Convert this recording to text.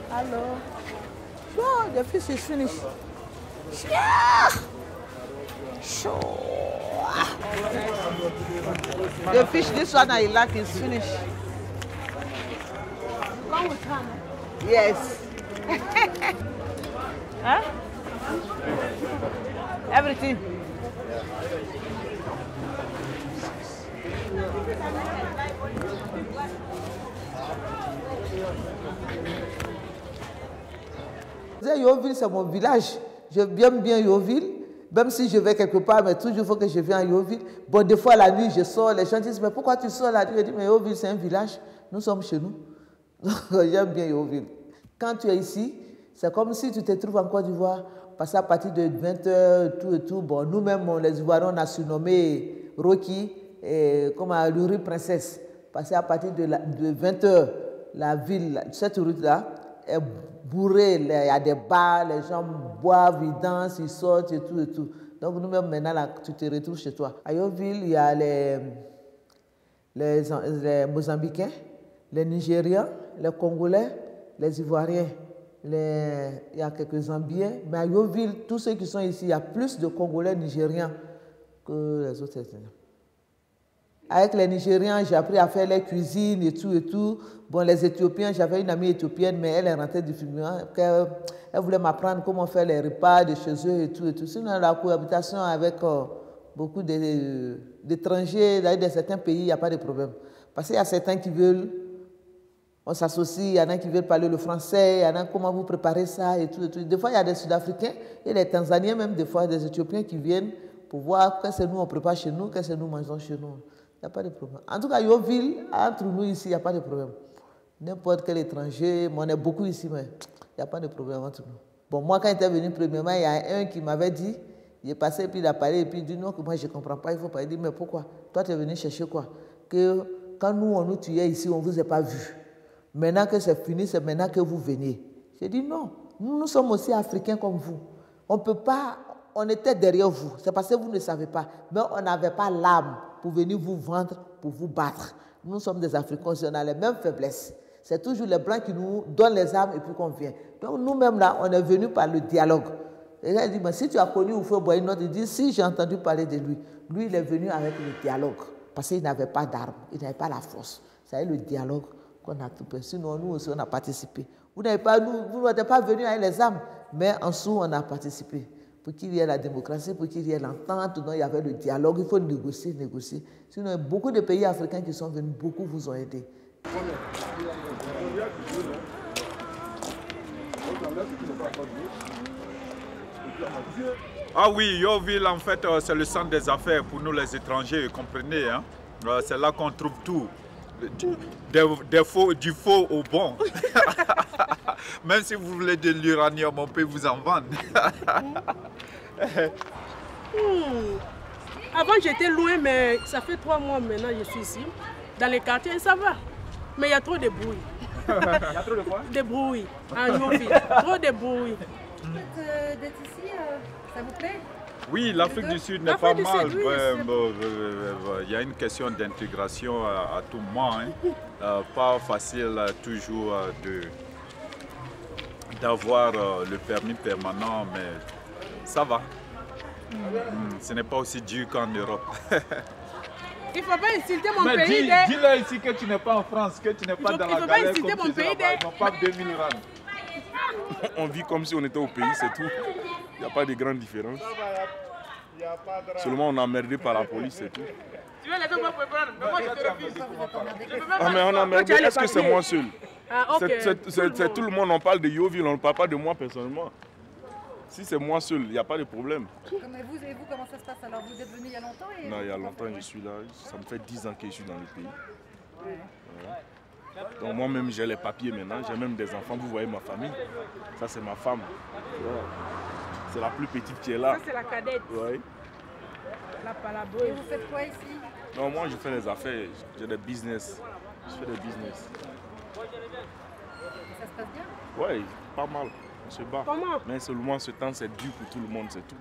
Hello. Oh, the fish is finished. Yeah. Sure. The fish, this one I like, is finished. Long with time. Yes. Huh? Everything. Yeoville, c'est mon village. J'aime bien Yeoville. Même si je vais quelque part, mais toujours il faut que je vienne à Yeoville. Bon, des fois la nuit, je sors, les gens disent, mais pourquoi tu sors la nuit? Je dis, mais Yeoville, c'est un village. Nous sommes chez nous. J'aime bien Yeoville. Quand tu es ici, c'est comme si tu te trouves en Côte d'Ivoire, parce qu'à partir de 20h, tout et tout, bon, nous-mêmes, les Ivoiriens, on a surnommé Rocky comme à rue Princesse. Parce qu'à partir de 20h, la ville, cette route-là, est bourrée. Il y a des bars, les gens boivent, ils dansent, ils sortent et tout et tout. Donc nous-mêmes, maintenant, là, tu te retrouves chez toi. À Yeoville, il y a les Mozambicains, les Nigériens, les Congolais, les Ivoiriens. Il y a quelques Zambiens, mais à Yeoville, tous ceux qui sont ici, il y a plus de Congolais Nigériens que les autres. Avec les Nigériens, j'ai appris à faire les cuisines et tout et tout. Bon, les Éthiopiens, j'avais une amie éthiopienne, mais elle est rentrée du film. Elle voulait m'apprendre comment faire les repas de chez eux et tout et tout. Sinon, la cohabitation avec beaucoup d'étrangers de certains pays, il n'y a pas de problème. Parce qu'il y a certains qui veulent... On s'associe, il y en a qui veulent parler le français, il y en a comment vous préparez ça et tout, et tout. Des fois, il y a des Sud-Africains et des Tanzaniens, même des fois des Éthiopiens qui viennent pour voir qu'est-ce que nous on prépare chez nous, qu'est-ce que nous mangeons chez nous. Il n'y a pas de problème. En tout cas, Yeoville, entre nous ici, il n'y a pas de problème. N'importe quel étranger, on est beaucoup ici, mais il n'y a pas de problème entre nous. Bon, moi, quand j'étais venu premièrement, il y a un qui m'avait dit, il est passé, puis il a parlé, et puis il dit non, que moi je ne comprends pas, il faut pas. Il dit, mais pourquoi? Toi, tu es venu chercher quoi? Que quand nous, on nous tuait ici, on ne vous a pas vu. Maintenant que c'est fini, c'est maintenant que vous venez. J'ai dit non, nous sommes aussi africains comme vous. On peut pas, on était derrière vous. C'est parce que vous ne savez pas. Mais on n'avait pas l'âme pour venir vous vendre, pour vous battre. Nous sommes des Africains, on a les mêmes faiblesses. C'est toujours les Blancs qui nous donnent les armes et puis qu'on vient. Donc nous-mêmes là, on est venus par le dialogue. Et là, il dit, mais si tu as connu Houphouët Boigny, il dit, si j'ai entendu parler de lui, lui il est venu avec le dialogue. Parce qu'il n'avait pas d'armes, il n'avait pas la force. C'est le dialogue qu'on a tout fait. Sinon, nous aussi, on a participé. Vous n'êtes pas venus avec les armes, mais en dessous, on a participé. Pour qu'il y ait la démocratie, pour qu'il y ait l'entente, il y avait le dialogue, il faut négocier, négocier. Sinon, beaucoup de pays africains qui sont venus, beaucoup vous ont aidé. Ah oui, Yeoville, en fait, c'est le centre des affaires pour nous les étrangers, comprenez. Hein? C'est là qu'on trouve tout. Du faux au bon. Même si vous voulez de l'uranium, on peut vous en vendre. Avant j'étais loin, mais ça fait 3 mois maintenant je suis ici. Dans les quartiers, ça va. Mais il y a trop de bruit. Il y a trop de quoi? De bruit. En Yeoville. Trop de bruit. D'être ici, ça vous plaît? Oui, l'Afrique du Sud n'est pas mal. Il y a une question d'intégration à tout moment. Hein. Pas facile toujours d'avoir le permis permanent, mais ça va. Ce n'est pas aussi dur qu'en Europe. Il ne faut pas insulter mon mais pays. Dis-leur ici que tu n'es pas en France, que tu n'es pas dans la galère comme mon pays. Ils n'ont pas 2000 rands. On vit comme si on était au pays, c'est tout. Il n'y a pas de grande différence. Seulement on est emmerdé par la police, c'est tout. Tu veux les autres pour prendre, mais moi je te refuse. Ah mais on est emmerdé, est-ce que c'est moi seul? Ah, okay. C'est tout le monde, on parle de Yeoville, on ne parle pas de moi personnellement. Si c'est moi seul, il n'y a pas de problème. Mais vous, et vous, comment ça se passe alors? Vous êtes venu il y a longtemps Non, il y a longtemps je suis là. Ça me fait 10 ans que je suis dans le pays. Ouais. Voilà. Donc moi-même j'ai les papiers maintenant, j'ai même des enfants, vous voyez ma famille. Ça c'est ma femme. Voilà. C'est la plus petite qui est là. Ça c'est la cadette. Ouais. La palabreuse. Et vous faites quoi ici? Non, moi je fais des affaires, j'ai des business. Je fais des business. Ça se passe bien? Ouais, pas mal. On se bat. Comment? Mais seulement ce temps c'est dur pour tout le monde, c'est tout.